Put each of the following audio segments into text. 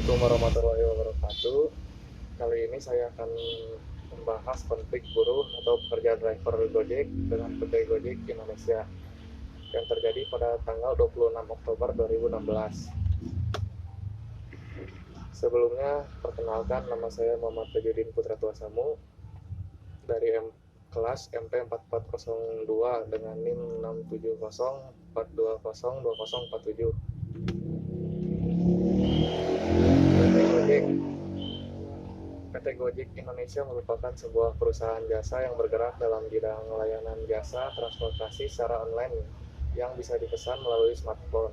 Assalamualaikum warahmatullahi wabarakatuh. Kali ini saya akan membahas konflik buruh atau pekerja driver Gojek dengan PT Gojek Indonesia yang terjadi pada tanggal 26 Oktober 2016. Sebelumnya, perkenalkan, nama saya Muhammad Tajudin Putra Tuasamu dari kelas MP 4402 dengan NIM 67042020047. PT Gojek Indonesia merupakan sebuah perusahaan jasa yang bergerak dalam bidang layanan jasa transportasi secara online yang bisa dipesan melalui smartphone.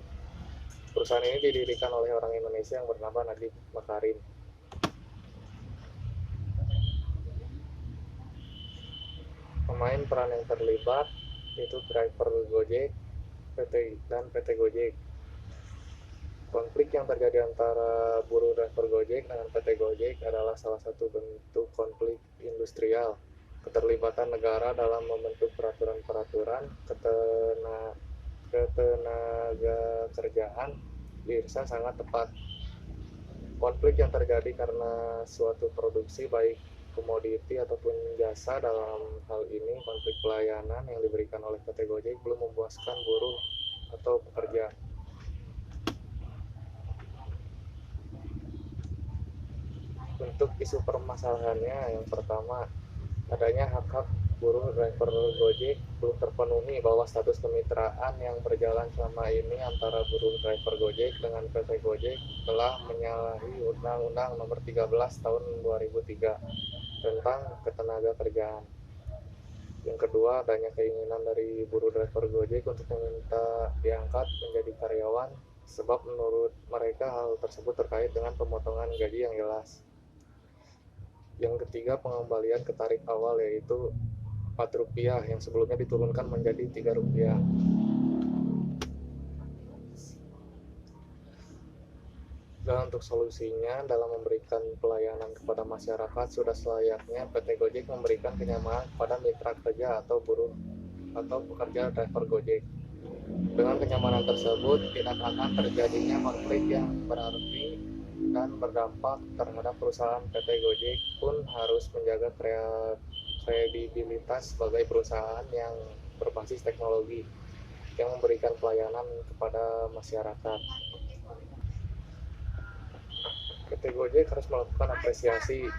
Perusahaan ini didirikan oleh orang Indonesia yang bernama Nadiem Makarim. Pemain peran yang terlibat yaitu driver Gojek dan PT Gojek. Konflik yang terjadi antara buruh driver Gojek dengan PT Gojek adalah salah satu bentuk konflik industrial. Keterlibatan negara dalam membentuk peraturan-peraturan ketenaga kerjaan dirasa sangat tepat. Konflik yang terjadi karena suatu produksi baik komoditi ataupun jasa, dalam hal ini konflik pelayanan yang diberikan oleh PT Gojek belum memuaskan buruh atau pekerja. Untuk isu permasalahannya, yang pertama, adanya hak-hak buruh driver Gojek belum terpenuhi bahwa status kemitraan yang berjalan selama ini antara buruh driver Gojek dengan PT Gojek telah menyalahi Undang-Undang Nomor 13 Tahun 2003 tentang ketenaga kerjaan. Yang kedua, adanya keinginan dari buruh driver Gojek untuk meminta diangkat menjadi karyawan, sebab menurut mereka hal tersebut terkait dengan pemotongan gaji yang jelas. Yang ketiga, pengembalian ke tarif awal yaitu Rp4 yang sebelumnya diturunkan menjadi Rp3. Dan untuk solusinya, dalam memberikan pelayanan kepada masyarakat, sudah selayaknya PT Gojek memberikan kenyamanan kepada mitra kerja atau buruh atau pekerja driver Gojek. Dengan kenyamanan tersebut, tidak akan terjadinya konflik yang berarti dan berdampak terhadap perusahaan. PT Gojek pun harus menjaga kredibilitas sebagai perusahaan yang berbasis teknologi yang memberikan pelayanan kepada masyarakat. PT Gojek harus melakukan apresiasi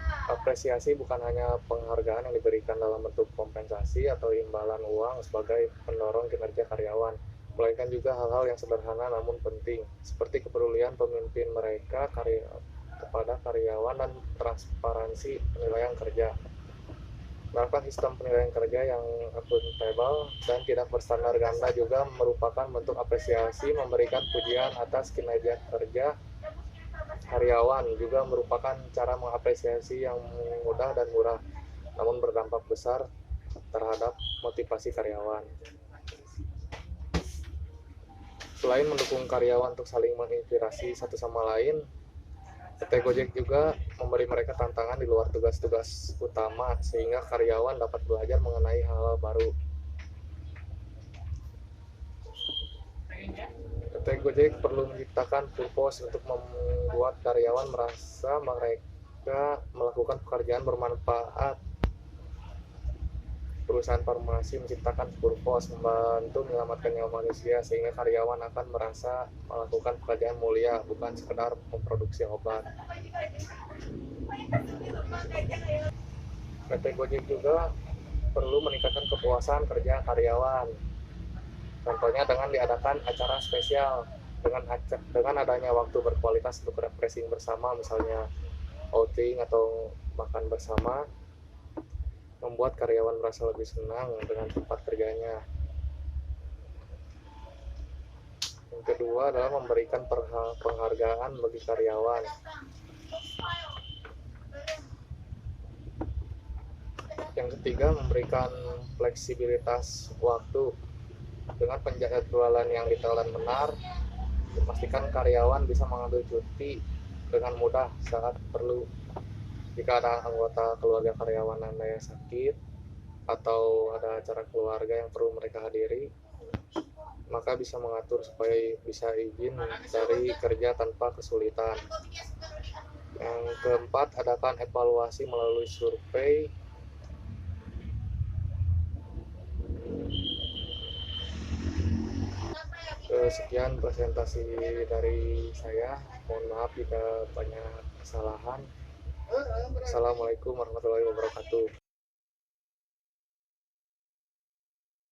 bukan hanya penghargaan yang diberikan dalam bentuk kompensasi atau imbalan uang sebagai pendorong kinerja karyawan, melainkan juga hal-hal yang sederhana namun penting, seperti kepedulian pemimpin mereka kepada karyawan dan transparansi penilaian kerja. Menerapkan sistem penilaian kerja yang akuntabel dan tidak berstandar ganda juga merupakan bentuk apresiasi. Memberikan pujian atas kinerja kerja karyawan juga merupakan cara mengapresiasi yang mudah dan murah, namun berdampak besar terhadap motivasi karyawan. Selain mendukung karyawan untuk saling menginspirasi satu sama lain, PT Gojek juga memberi mereka tantangan di luar tugas-tugas utama sehingga karyawan dapat belajar mengenai hal-hal baru. PT Gojek perlu menciptakan purpose untuk membuat karyawan merasa mereka melakukan pekerjaan bermanfaat. Perusahaan farmasi menciptakan purpose membantu menyelamatkan nyawa manusia sehingga karyawan akan merasa melakukan pekerjaan mulia, bukan sekedar memproduksi obat. PT Gojek juga perlu meningkatkan kepuasan kerja karyawan. Contohnya dengan diadakan acara spesial dengan adanya waktu berkualitas untuk refreshing bersama, misalnya outing atau makan bersama, membuat karyawan merasa lebih senang dengan tempat kerjanya. Yang kedua adalah memberikan penghargaan bagi karyawan. Yang ketiga, memberikan fleksibilitas waktu. Dengan penjadwalan yang detail dan benar, memastikan karyawan bisa mengambil cuti dengan mudah saat perlu. Jika ada anggota keluarga karyawan yang sakit atau ada acara keluarga yang perlu mereka hadiri, maka bisa mengatur supaya bisa izin dari kerja tanpa kesulitan. keempat, adakan evaluasi melalui survei. Sekian presentasi dari saya. Mohon maaf jika banyak kesalahan. Assalamualaikum warahmatullahi wabarakatuh.